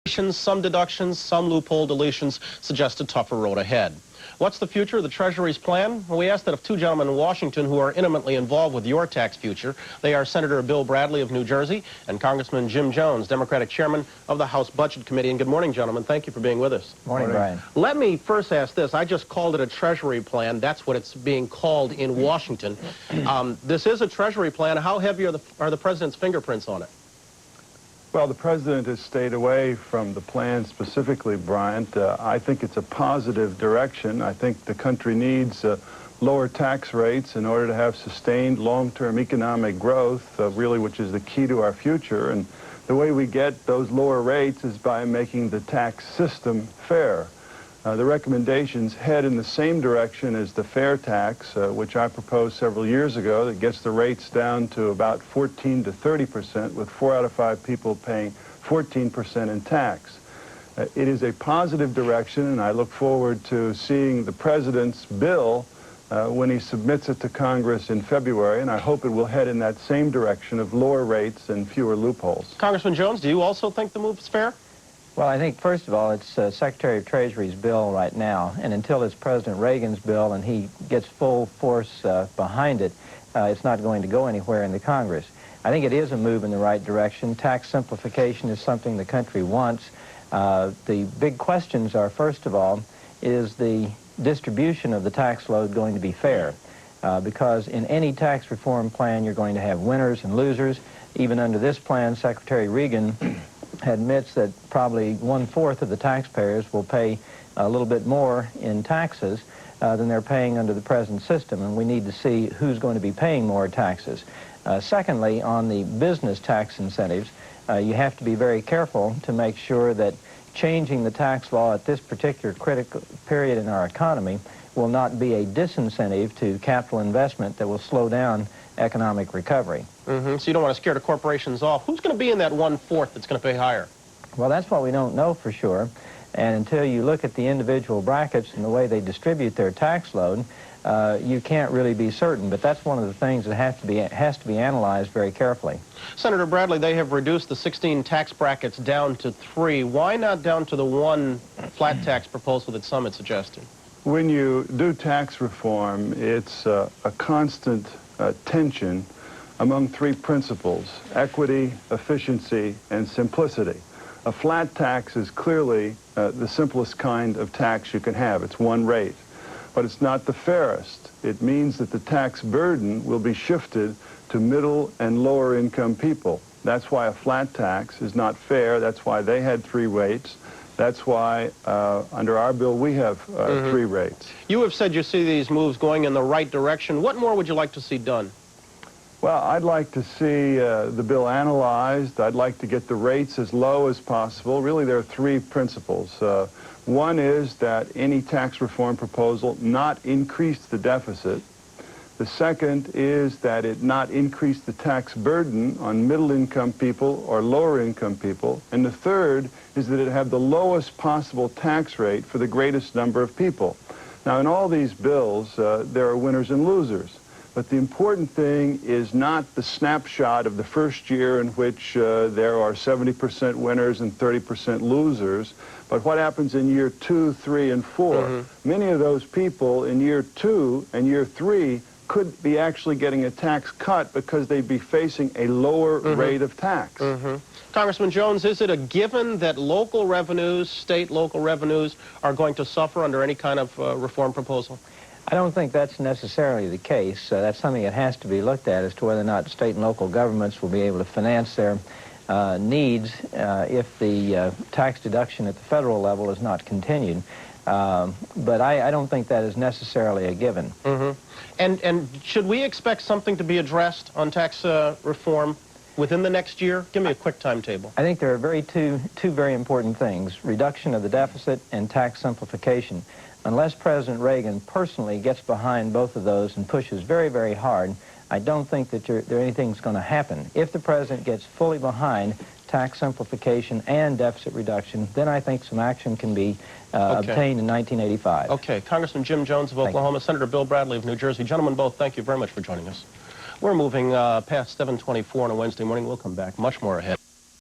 Some deductions, some loophole deletions suggest a tougher road ahead. What's the future of the Treasury's plan? Well, we asked that of two gentlemen in Washington who are intimately involved with your tax future. They are Senator Bill Bradley of New Jersey and Congressman Jim Jones, Democratic Chairman of the House Budget Committee. And good morning, gentlemen. Thank you for being with us. Morning, Brian. Let me first ask this. I just called it a Treasury plan. That's what it's being called in Washington. This is a Treasury plan. How heavy are the President's fingerprints on it? Well, the President has stayed away from the plan specifically, Bryant. I think it's a positive direction. I think the country needs lower tax rates in order to have sustained long-term economic growth, really, which is the key to our future. And the way we get those lower rates is by making the tax system fair. The recommendations head in the same direction as the fair tax, which I proposed several years ago, that gets the rates down to about 14 to 30%, with 4 out of 5 people paying 14% in tax. It is a positive direction, and I look forward to seeing the President's bill when he submits it to Congress in February, and I hope it will head in that same direction of lower rates and fewer loopholes. Congressman Jones, do you also think the move is fair? Well, I think, first of all, it's Secretary of Treasury's bill right now, and until it's President Reagan's bill and he gets full force behind it, it's not going to go anywhere in the Congress. I think it is a move in the right direction. Tax simplification is something the country wants. The big questions are, first of all, is the distribution of the tax load going to be fair? Because in any tax reform plan, you're going to have winners and losers. Even under this plan, Secretary Reagan admits that probably 1/4 of the taxpayers will pay a little bit more in taxes than they're paying under the present system, and we need to see who's going to be paying more taxes. Secondly, on the business tax incentives, you have to be very careful to make sure that changing the tax law at this particular critical period in our economy will not be a disincentive to capital investment that will slow down economic recovery. So you don't want to scare the corporations off. Who's going to be in that 1/4 that's going to pay higher? Well, that's what we don't know for sure. And until you look at the individual brackets and the way they distribute their tax load, you can't really be certain. But that's one of the things that has to be analyzed very carefully. Senator Bradley, they have reduced the 16 tax brackets down to 3. Why not down to the 1 flat tax proposal that some had suggested? When you do tax reform, it's a constant tension among 3 principles: equity, efficiency, and simplicity. A flat tax is clearly the simplest kind of tax you can have. It's one rate. But it's not the fairest. It means that the tax burden will be shifted to middle and lower income people. That's why a flat tax is not fair. That's why they had 3 rates. That's why, under our bill, we have 3 rates. You have said you see these moves going in the right direction. What more would you like to see done? Well, I'd like to see the bill analyzed. I'd like to get the rates as low as possible. Really, there are 3 principles. One is that any tax reform proposal not increase the deficit. The second is that it not increase the tax burden on middle-income people or lower-income people. And the third is that it have the lowest possible tax rate for the greatest number of people. Now, in all these bills, there are winners and losers. But the important thing is not the snapshot of the first year in which there are 70% winners and 30% losers, but what happens in year 2, 3, and 4. Many of those people in year 2 and year 3 could be actually getting a tax cut because they'd be facing a lower rate of tax. Congressman Jones, is it a given that local revenues, state local revenues, are going to suffer under any kind of reform proposal? I don't think that's necessarily the case. That's something that has to be looked at as to whether or not state and local governments will be able to finance their needs if the tax deduction at the federal level is not continued. But I don't think that is necessarily a given. And should we expect something to be addressed on tax reform within the next year? Give me a quick timetable. I think there are two very important things: reduction of the deficit and tax simplification. Unless President Reagan personally gets behind both of those and pushes very, very hard, I don't think that anything's going to happen. If the President gets fully behind tax simplification and deficit reduction, then I think some action can be obtained in 1985. Okay. Congressman Jim Jones of Oklahoma, Senator Bill Bradley of New Jersey. Gentlemen, both, thank you very much for joining us. We're moving past 7:24 on a Wednesday morning. We'll come back. Much more ahead.